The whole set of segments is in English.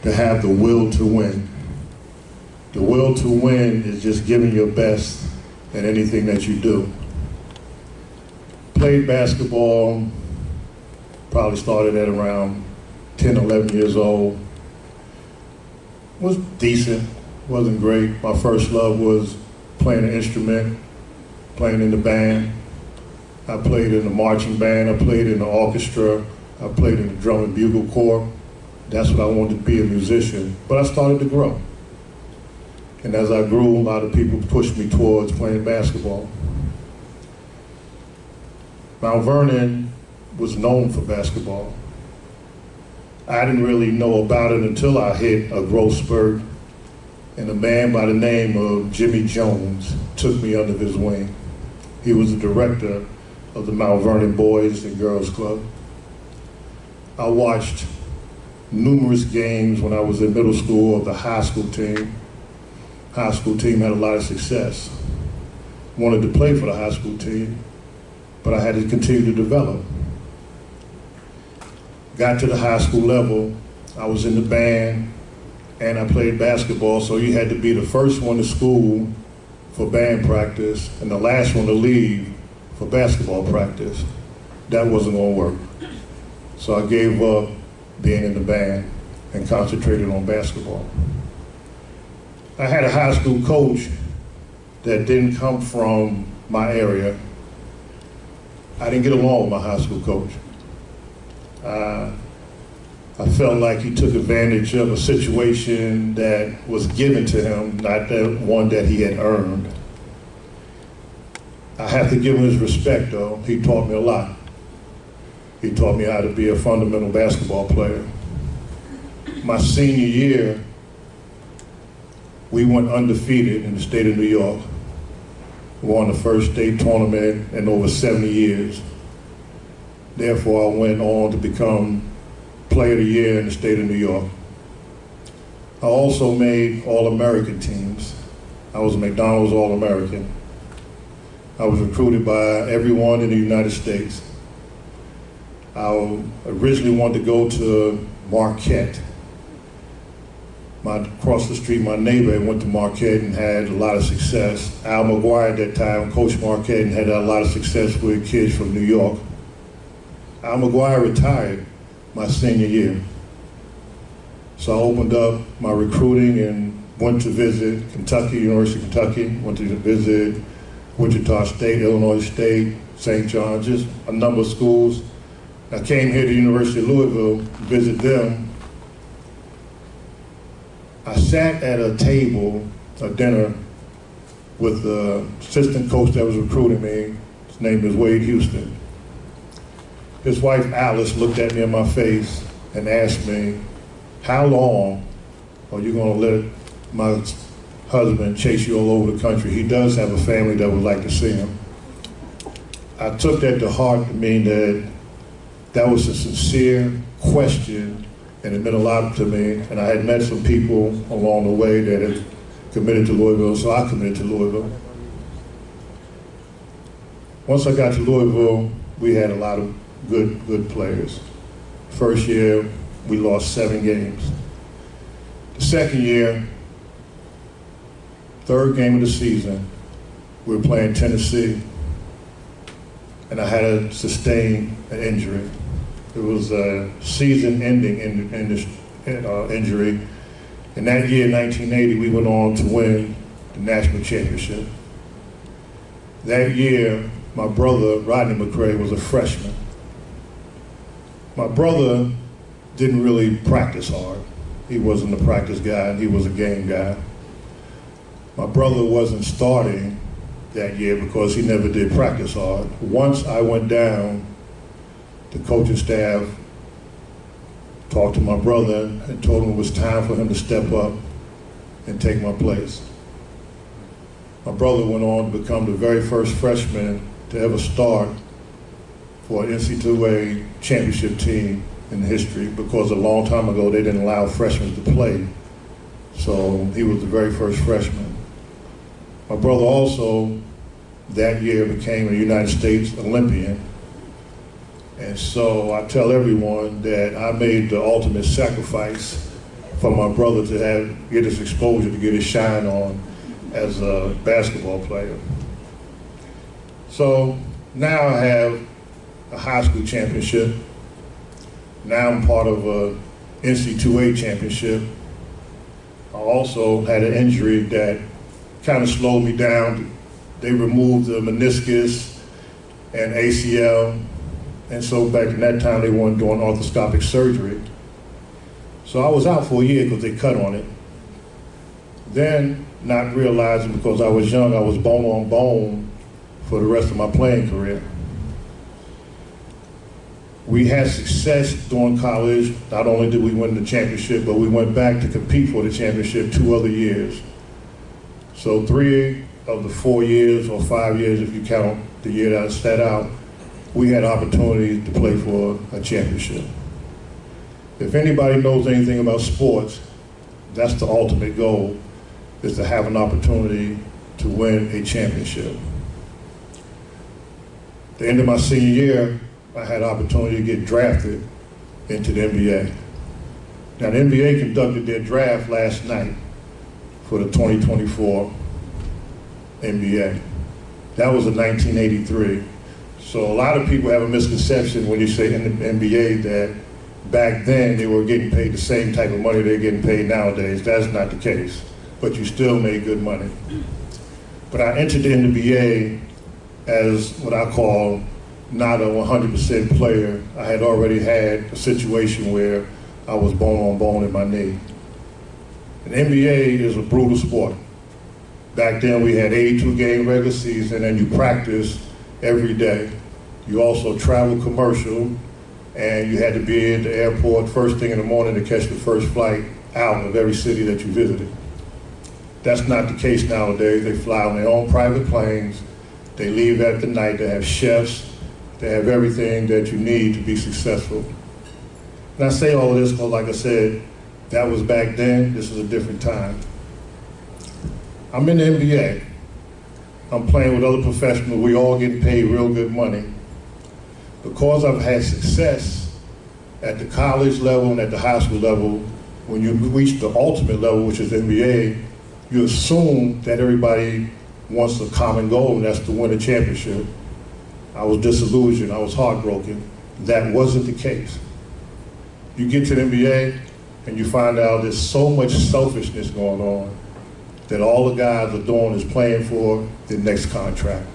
to have the will to win. The will to win is just giving your best in anything that you do. Played basketball, probably started at around 10, 11 years old. Was decent, wasn't great. My first love was playing an instrument, playing in the band. I played in the marching band, I played in the orchestra, I played in the drum and bugle corps. That's what I wanted to be, a musician. But I started to grow. And as I grew, a lot of people pushed me towards playing basketball. Mount Vernon was known for basketball. I didn't really know about it until I hit a growth spurt, and a man by the name of Jimmy Jones took me under his wing. He was the director of the Mount Vernon Boys and Girls Club. I watched numerous games when I was in middle school of the high school team. High school team had a lot of success. Wanted to play for the high school team, but I had to continue to develop. Got to the high school level, I was in the band and I played basketball, so you had to be the first one to school for band practice and the last one to leave for basketball practice. That wasn't gonna work. So I gave up being in the band and concentrated on basketball. I had a high school coach that didn't come from my area. I didn't get along with my high school coach. I felt like he took advantage of a situation that was given to him, not the one that he had earned. I have to give him his respect though. He taught me a lot. He taught me how to be a fundamental basketball player. My senior year, we went undefeated in the state of New York. Won the first state tournament in over 70 years. Therefore, I went on to become Player of the Year in the state of New York. I also made All-American teams. I was a McDonald's All-American. I was recruited by everyone in the United States. I originally wanted to go to Marquette. Across the street, my neighbor went to Marquette and had a lot of success. Al McGuire at that time coached Marquette and had a lot of success with kids from New York. Al McGuire retired my senior year. So I opened up my recruiting and went to visit Kentucky, University of Kentucky, went to visit Wichita State, Illinois State, St. John's, just a number of schools. I came here to the University of Louisville to visit them. I sat at a table, a dinner, with the assistant coach that was recruiting me. His name is Wade Houston. His wife, Alice, looked at me in my face and asked me, how long are you gonna let my husband chase you all over the country? He does have a family that would like to see him. I took that to heart to mean that was a sincere question, and it meant a lot to me. And I had met some people along the way that had committed to Louisville, so I committed to Louisville. Once I got to Louisville, we had a lot of good players. First year, we lost 7 games. The second year, third game of the season, we were playing Tennessee, and I had to sustain an injury. It was a season-ending injury. And that year, 1980, we went on to win the national championship. That year, my brother, Rodney McCray, was a freshman. My brother didn't really practice hard. He wasn't a practice guy, he was a game guy. My brother wasn't starting that year because he never did practice hard. Once I went down, the coaching staff talked to my brother and told him it was time for him to step up and take my place. My brother went on to become the very first freshman to ever start for an NCAA championship team in history, because a long time ago they didn't allow freshmen to play. So he was the very first freshman. My brother also that year became a United States Olympian. And so I tell everyone that I made the ultimate sacrifice for my brother to get his exposure, to get his shine on as a basketball player. So now I have a high school championship. Now I'm part of a NC2A championship. I also had an injury that kind of slowed me down. They removed the meniscus and ACL, and so back in that time they weren't doing arthroscopic surgery. So I was out for a year because they cut on it. Then, not realizing because I was young, I was bone on bone for the rest of my playing career. We had success during college. Not only did we win the championship, but we went back to compete for the championship 2 other years. So 3 of the 4 years, or 5 years if you count the year that I sat out, we had opportunities to play for a championship. If anybody knows anything about sports, that's the ultimate goal, is to have an opportunity to win a championship. At the end of my senior year, I had an opportunity to get drafted into the NBA. Now, the NBA conducted their draft last night for the 2024 NBA. That was in 1983. So a lot of people have a misconception when you say in the NBA that back then they were getting paid the same type of money they're getting paid nowadays. That's not the case, but you still made good money. But I entered the NBA as what I call not a 100% player. I had already had a situation where I was bone on bone in my knee. And NBA is a brutal sport. Back then we had 82 game regular season and you practice every day. You also travel commercial and you had to be at the airport first thing in the morning to catch the first flight out of every city that you visited. That's not the case nowadays. They fly on their own private planes. They leave at the night. They have chefs. They have everything that you need to be successful. And I say all of this because, like I said, that was back then. This is a different time. I'm in the NBA. I'm playing with other professionals. We all getting paid real good money. Because I've had success at the college level and at the high school level, when you reach the ultimate level, which is NBA, you assume that everybody wants a common goal, and that's to win a championship. I was disillusioned. I was heartbroken. That wasn't the case. You get to the NBA and you find out there's so much selfishness going on that all the guys are doing is playing for the next contract.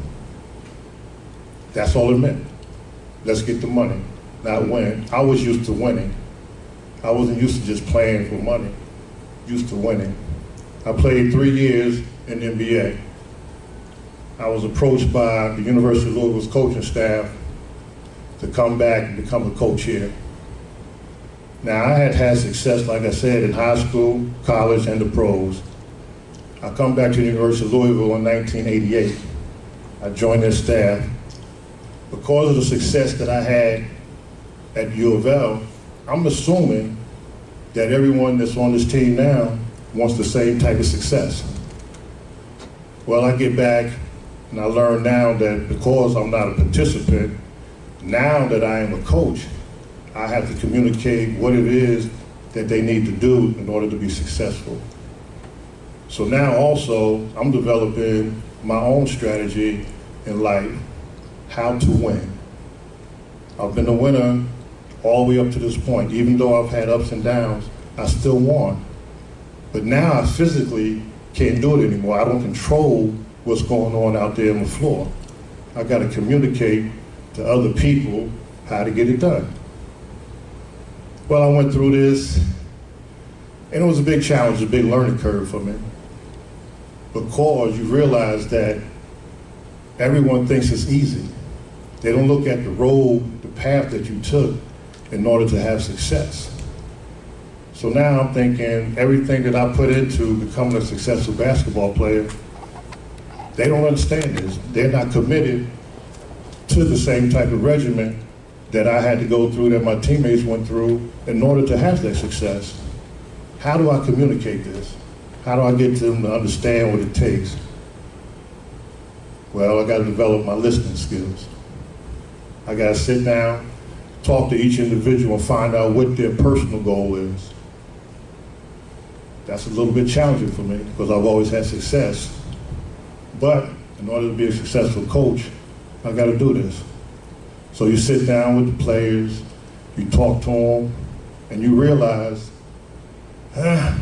That's all it meant. Let's get the money, not win. I was used to winning. I wasn't used to just playing for money, used to winning. I played 3 years in the NBA. I was approached by the University of Louisville's coaching staff to come back and become a coach here. Now, I had had success, like I said, in high school, college, and the pros. I come back to the University of Louisville in 1988. I joined their staff. Because of the success that I had at U of L, I'm assuming that everyone that's on this team now wants the same type of success. Well, I get back and I learn now that because I'm not a participant, now that I am a coach, I have to communicate what it is that they need to do in order to be successful. So now also, I'm developing my own strategy in life, how to win. I've been a winner all the way up to this point. Even though I've had ups and downs, I still won. But now I physically can't do it anymore. I don't control what's going on out there on the floor. I got to communicate to other people how to get it done. Well, I went through this, and it was a big challenge, a big learning curve for me. Because you realize that everyone thinks it's easy. They don't look at the road, the path that you took in order to have success. So now I'm thinking everything that I put into becoming a successful basketball player, they don't understand this. They're not committed to the same type of regimen that I had to go through, that my teammates went through in order to have that success. How do I communicate this? How do I get them to understand what it takes? Well, I got to develop my listening skills. I got to sit down, talk to each individual and find out what their personal goal is. That's a little bit challenging for me because I've always had success. But in order to be a successful coach, I got to do this. So you sit down with the players, you talk to them, and you realize, a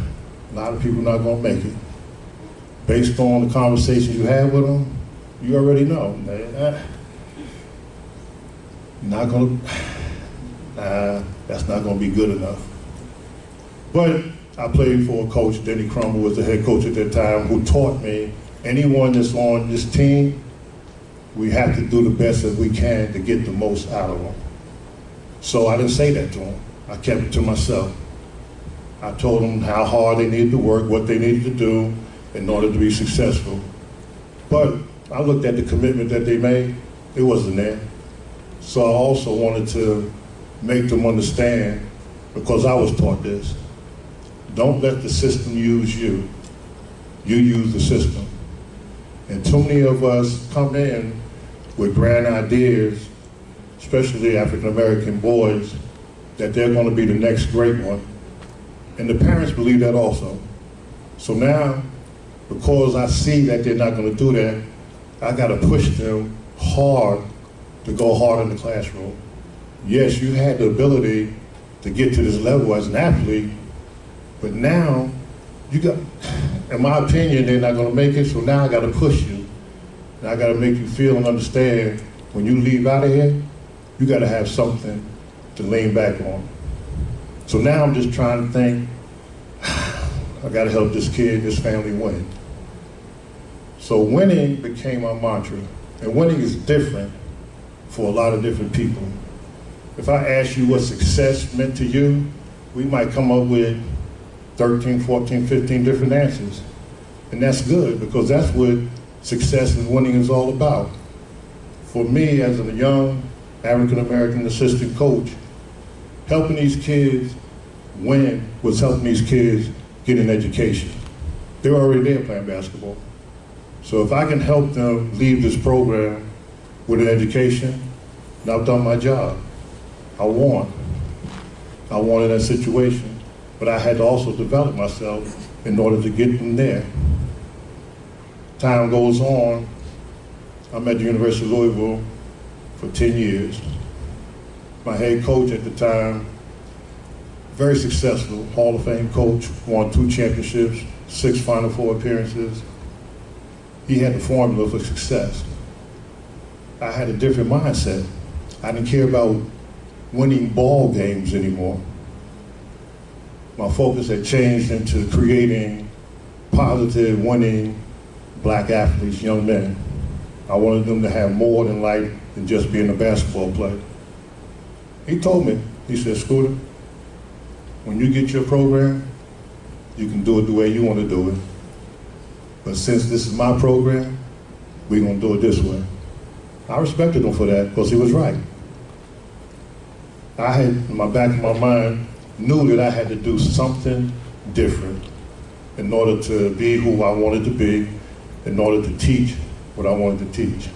lot of people not going to make it. Based on the conversations you have with them, you already know. Not going to, that's not going to be good enough. But I played for a coach, Denny Crumble was the head coach at that time, who taught me, anyone that's on this team, we have to do the best that we can to get the most out of them. So I didn't say that to them. I kept it to myself. I told them how hard they needed to work, what they needed to do in order to be successful. But I looked at the commitment that they made, it wasn't there. So I also wanted to make them understand, because I was taught this, don't let the system use you. You use the system. And too many of us come in with grand ideas, especially African-American boys, that they're going to be the next great one. And the parents believe that also. So now, because I see that they're not going to do that, I got to push them hard to go hard in the classroom. Yes, you had the ability to get to this level as an athlete, but now, you got, in my opinion, they're not going to make it, so now I got to push you. And I got to make you feel and understand, when you leave out of here, you got to have something to lean back on. So now I'm just trying to think, I got to help this kid, this family win. So winning became my mantra. And winning is different for a lot of different people. If I ask you what success meant to you, we might come up with 13, 14, 15 different answers. And that's good, because that's what success and winning is all about. For me, as a young African-American assistant coach, helping these kids win was helping these kids get an education. They're already there playing basketball. So if I can help them leave this program with an education, then I've done my job. I won. I won in that situation. But I had to also develop myself in order to get them there. Time goes on. I'm at the University of Louisville for 10 years. My head coach at the time, very successful, Hall of Fame coach, won 2 championships, 6 Final Four appearances. He had the formula for success. I had a different mindset. I didn't care about winning ball games anymore. My focus had changed into creating positive, winning black athletes, young men. I wanted them to have more in life than just being a basketball player. He told me, he said, Scooter, when you get your program, you can do it the way you want to do it. But since this is my program, we're going to do it this way. I respected him for that, because he was right. I had, in the back of my mind, knew that I had to do something different in order to be who I wanted to be, in order to teach what I wanted to teach.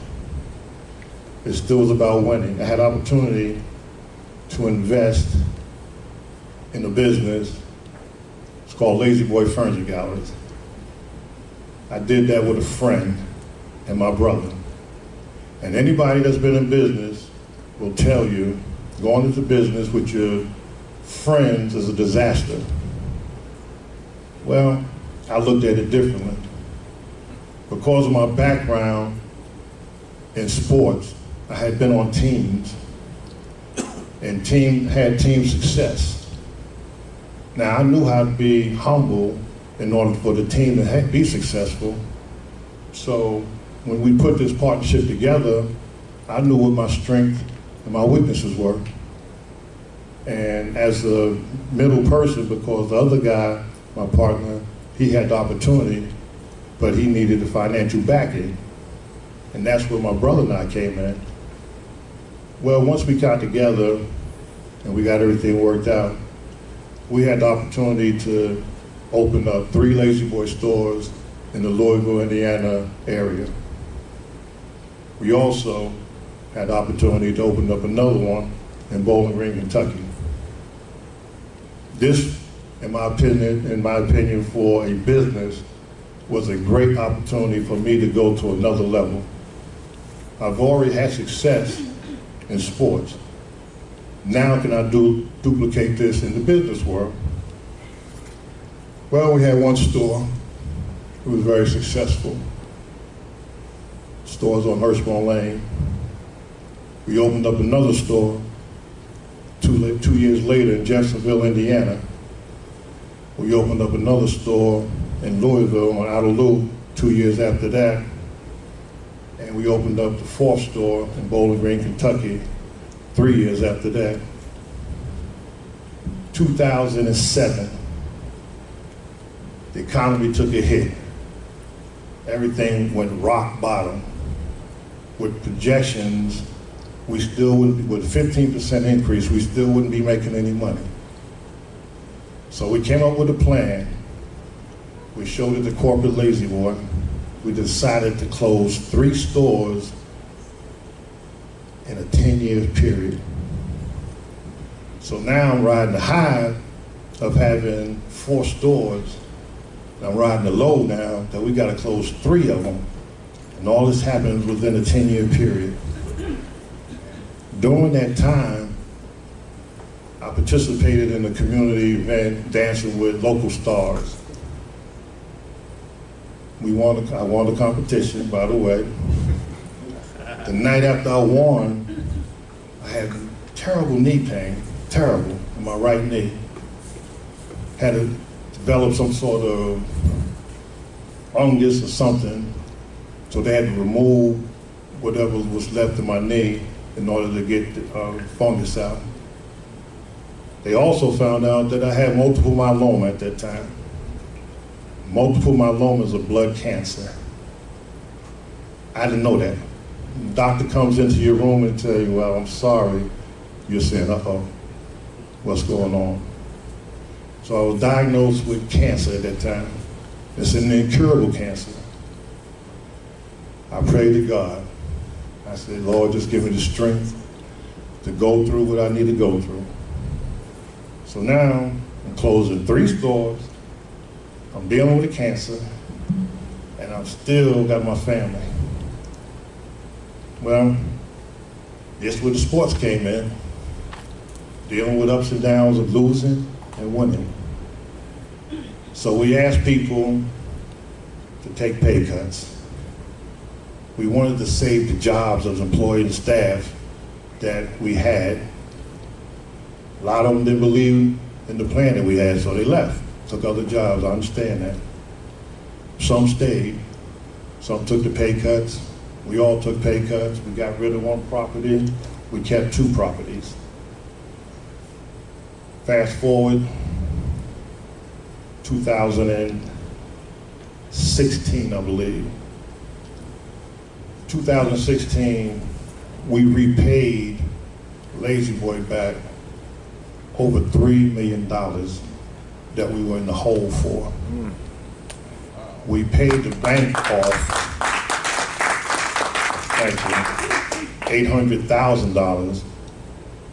It still was about winning. I had opportunity to invest in a business. It's called Lazy Boy Furniture Galleries. I did that with a friend and my brother. And anybody that's been in business will tell you, going into business with your friends is a disaster. Well, I looked at it differently. Because of my background in sports, I had been on teams and had team success. Now, I knew how to be humble in order for the team to be successful. So when we put this partnership together, I knew what my strengths and my weaknesses were. And as a middle person, because the other guy, my partner, he had the opportunity, but he needed the financial backing. And that's where my brother and I came in. Well, once we got together and we got everything worked out, we had the opportunity to open up 3 Lazy Boy stores in the Louisville, Indiana area. We also had the opportunity to open up another one in Bowling Green, Kentucky. This in my opinion, for a business was a great opportunity for me to go to another level. I've already had success in sports. Now can I duplicate this in the business world? Well, we had one store. It was very successful. Stores on Hirschbone Lane. We opened up another store 2 years later in Jeffersonville, Indiana. We opened up another store in Louisville on Outer Loop 2 years after that. And we opened up the fourth store in Bowling Green, Kentucky 3 years after that. 2007, the economy took a hit. Everything went rock bottom. With projections, we still wouldn't, with a 15% increase, we still wouldn't be making any money. So we came up with a plan. We showed it to corporate lazy boy. We decided to close 3 stores in a 10-year period. So now I'm riding the high of having 4 stores. I'm riding the low now that we got to close 3 of them. And all this happens within a 10-year period. During that time, I participated in a community event dancing with local stars. I won the competition, by the way. The night after I won, I had terrible knee pain, terrible, in my right knee. Had to develop some sort of fungus or something, so they had to remove whatever was left in my knee in order to get the fungus out. They also found out that I had multiple myeloma at that time. Multiple myeloma is a blood cancer. I didn't know that. The doctor comes into your room and tell you, well, I'm sorry. You're saying, uh-oh, what's going on? So I was diagnosed with cancer at that time. It's an incurable cancer. I prayed to God. I said, Lord, just give me the strength to go through what I need to go through. So now I'm closing 3 stores. I'm dealing with a cancer, and I've still got my family. Well, this where the sports came in, dealing with ups and downs of losing and winning. So we asked people to take pay cuts. We wanted to save the jobs of employees and staff that we had. A lot of them didn't believe in the plan that we had, so they left, took other jobs. I understand that. Some stayed, some took the pay cuts. We all took pay cuts. We got rid of 1 property. We kept 2 properties. Fast forward, 2016, I believe. 2016, we repaid Lazy Boy back over $3 million that we were in the hole for. We paid the bank off, actually, $800,000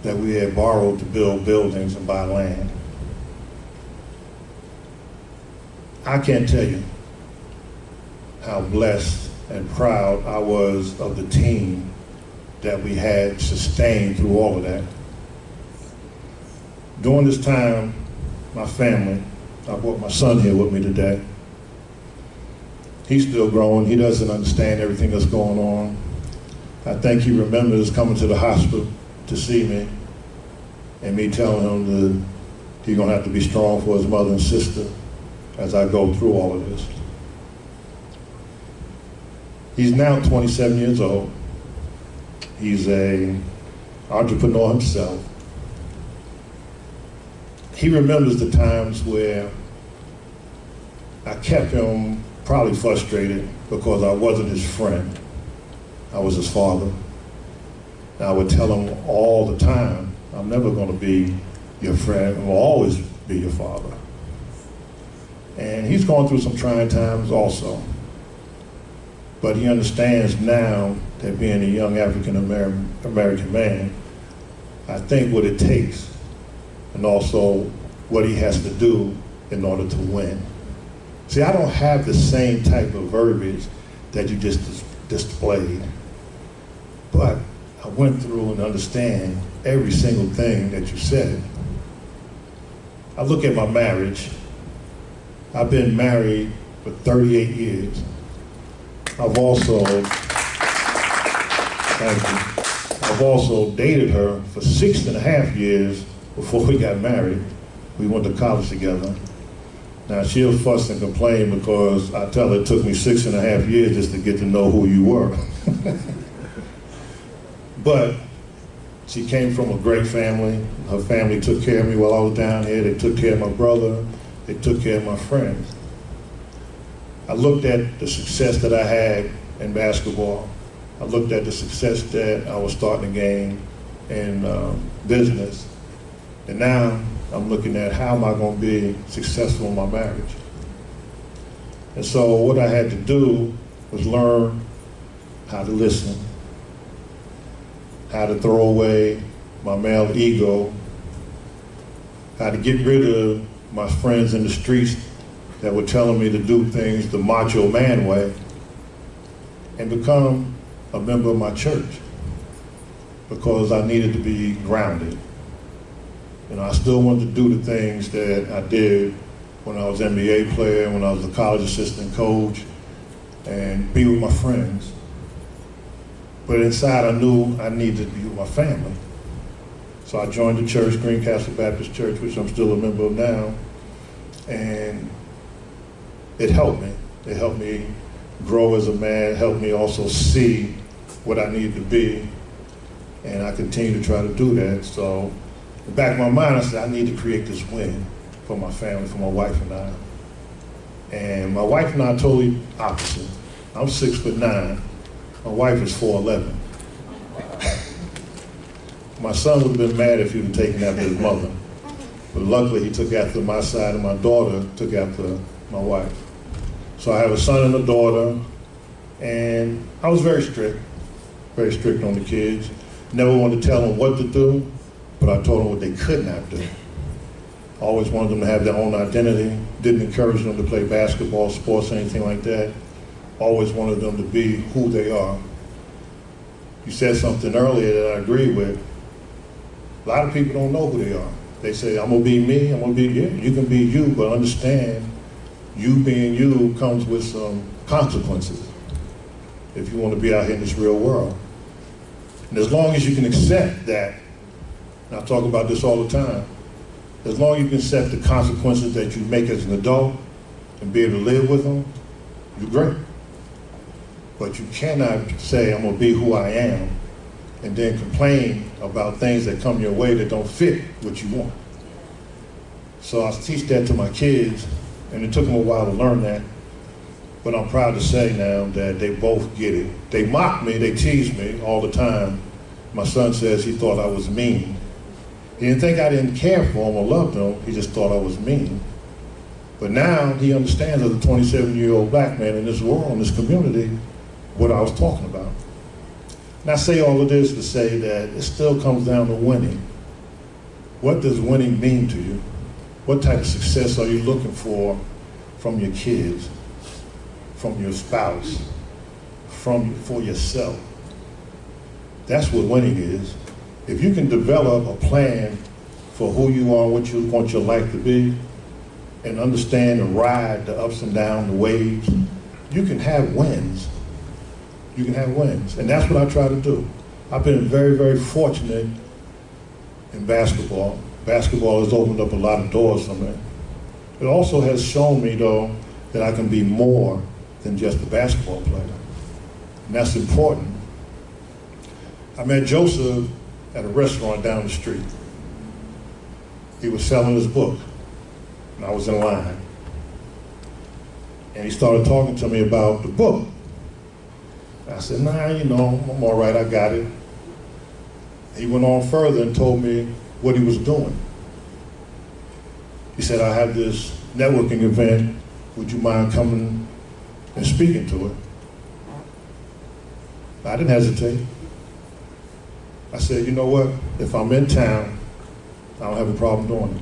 that we had borrowed to build buildings and buy land. I can't tell you how blessed and proud I was of the team that we had sustained through all of that. During this time, my family, I brought my son here with me today. He's still growing. He doesn't understand everything that's going on. I think he remembers coming to the hospital to see me and me telling him that he's gonna have to be strong for his mother and sister as I go through all of this. He's now 27 years old. He's an entrepreneur himself. He remembers the times where I kept him probably frustrated because I wasn't his friend. I was his father. And I would tell him all the time, I'm never going to be your friend. I will always be your father. And he's going through some trying times also. But he understands now that being a young African-American man, I think what it takes, and also what he has to do in order to win. See, I don't have the same type of verbiage that you just displayed, but I went through and understand every single thing that you said. I look at my marriage. I've been married for 38 years. I've also dated her for 6.5 years before we got married. We went to college together. Now she'll fuss and complain because I tell her it took me 6.5 years just to get to know who you were. But she came from a great family. Her family took care of me while I was down here. They took care of my brother. They took care of my friends. I looked at the success that I had in basketball. I looked at the success that I was starting to gain in business. And now I'm looking at how am I going to be successful in my marriage. And so what I had to do was learn how to listen, how to throw away my male ego, how to get rid of my friends in the streets that were telling me to do things the macho man way, and become a member of my church because I needed to be grounded. You know, I still wanted to do the things that I did when I was an NBA player, when I was a college assistant coach, and be with my friends. But inside I knew I needed to be with my family. So I joined the church, Greencastle Baptist Church, which I'm still a member of now, and it helped me. It helped me grow as a man, it helped me also see what I needed to be, and I continue to try to do that. So in the back of my mind, I said, I need to create this win for my family, for my wife and I. And my wife and I are totally opposite. I'm 6'9". My wife is 4'11". My son would have been mad if he would have taken after his mother. But luckily he took after my side and my daughter took after my wife. So I have a son and a daughter, and I was very strict on the kids. Never wanted to tell them what to do, but I told them what they could not do. Always wanted them to have their own identity, didn't encourage them to play basketball, sports, anything like that. Always wanted them to be who they are. You said something earlier that I agree with. A lot of people don't know who they are. They say, I'm gonna be me, I'm gonna be you. You can be you, but understand, you being you comes with some consequences if you want to be out here in this real world. And as long as you can accept that, and I talk about this all the time, as long as you can accept the consequences that you make as an adult and be able to live with them, you're great. But you cannot say, I'm gonna be who I am, and then complain about things that come your way that don't fit what you want. So I teach that to my kids, and it took them a while to learn that, but I'm proud to say now that they both get it. They mock me, they tease me all the time. My son says he thought I was mean. He didn't think I didn't care for him or loved him, he just thought I was mean. But now he understands as a 27-year-old black man in this world, in this community, what I was talking about. And I say all of this to say that it still comes down to winning. What does winning mean to you? What type of success are you looking for from your kids, from your spouse, for yourself? That's what winning is. If you can develop a plan for who you are, what you want your life to be, and understand and ride the ups and downs, the waves, you can have wins. You can have wins. And that's what I try to do. I've been very, very fortunate in basketball. Basketball has opened up a lot of doors for me. It also has shown me, though, that I can be more than just a basketball player. And that's important. I met Joseph at a restaurant down the street. He was selling his book, and I was in line. And he started talking to me about the book. I said, nah, you know, I'm all right, I got it. He went on further and told me what he was doing. He said, I have this networking event, would you mind coming and speaking to it? I didn't hesitate. I said, you know what, if I'm in town, I don't have a problem doing it.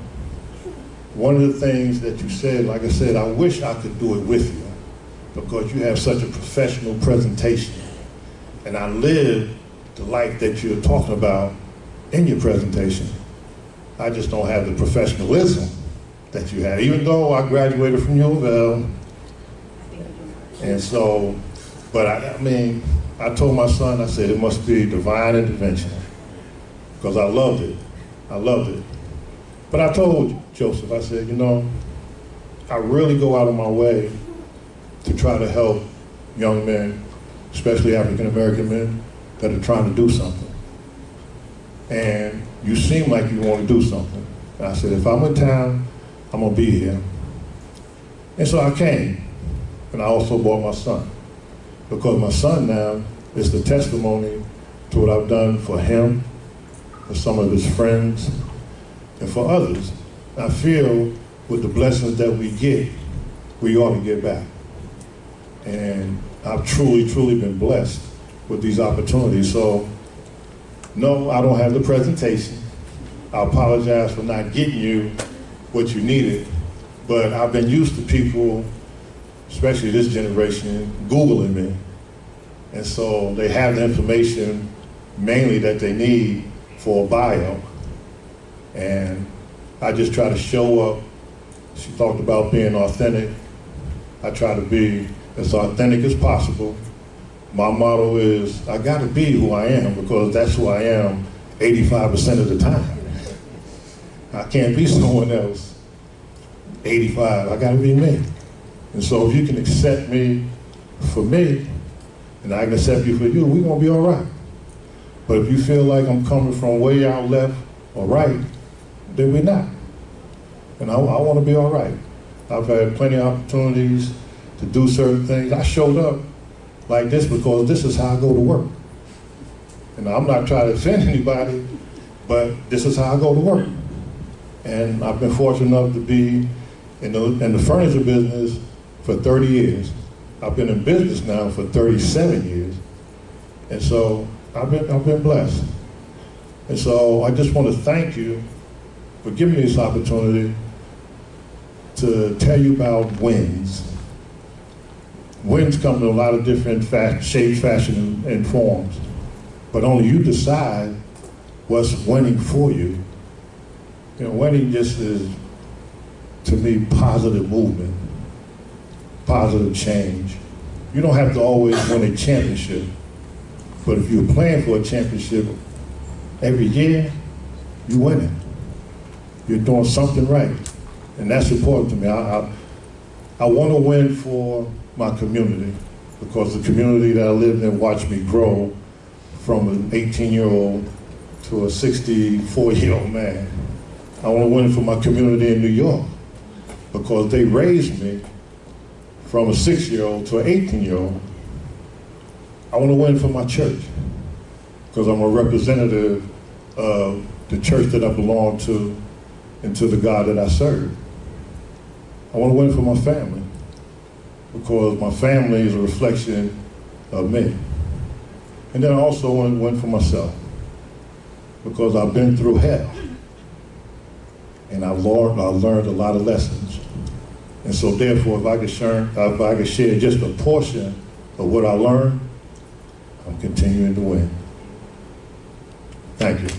one of the things that you said, like I said, I wish I could do it with you because you have such a professional presentation. And I live the life that you're talking about in your presentation. I just don't have the professionalism that you have, even though I graduated from U of L. And so, but I mean, I told my son, I said, it must be divine intervention because I loved it. I loved it. But I told Joseph, I said, you know, I really go out of my way to try to help young men, especially African-American men, that are trying to do something. And you seem like you want to do something. And I said, if I'm in town, I'm gonna be here. And so I came, and I also brought my son, because my son now is the testimony to what I've done for him, for some of his friends, and for others. I feel with the blessings that we get, we ought to give back. And I've truly, truly been blessed with these opportunities. So, no, I don't have the presentation. I apologize for not getting you what you needed, but I've been used to people, especially this generation, Googling me. And so they have the information mainly that they need for a bio. And I just try to show up. She talked about being authentic. I try to be as authentic as possible. My motto is, I gotta be who I am because that's who I am 85% of the time. I can't be someone else 85, I gotta be me. And so if you can accept me for me, and I can accept you for you, we're gonna be all right. But if you feel like I'm coming from way out left or right, then we're not. And I wanna be all right. I've had plenty of opportunities to do certain things. I showed up like this because this is how I go to work. And I'm not trying to offend anybody, but this is how I go to work. And I've been fortunate enough to be in the furniture business for 30 years. I've been in business now for 37 years. And so I've been blessed. And so I just want to thank you for giving me this opportunity to tell you about wins. Wins come in a lot of different shapes, fashion, and forms. But only you decide what's winning for you. You know, winning just is, to me, positive movement, positive change. You don't have to always win a championship, but if you're playing for a championship every year, you win it. You're doing something right, and that's important to me. I want to win for my community because the community that I lived in watched me grow from an 18-year-old to a 64-year-old man. I want to win for my community in New York because they raised me from a 6-year-old to an 18-year-old. I want to win for my church because I'm a representative of the church that I belong to and to the God that I serve. I want to win for my family because my family is a reflection of me. And then I also want to win for myself because I've been through hell and I've learned a lot of lessons. And so therefore, if I could share just a portion of what I learned, I'm continuing to win. Thank you.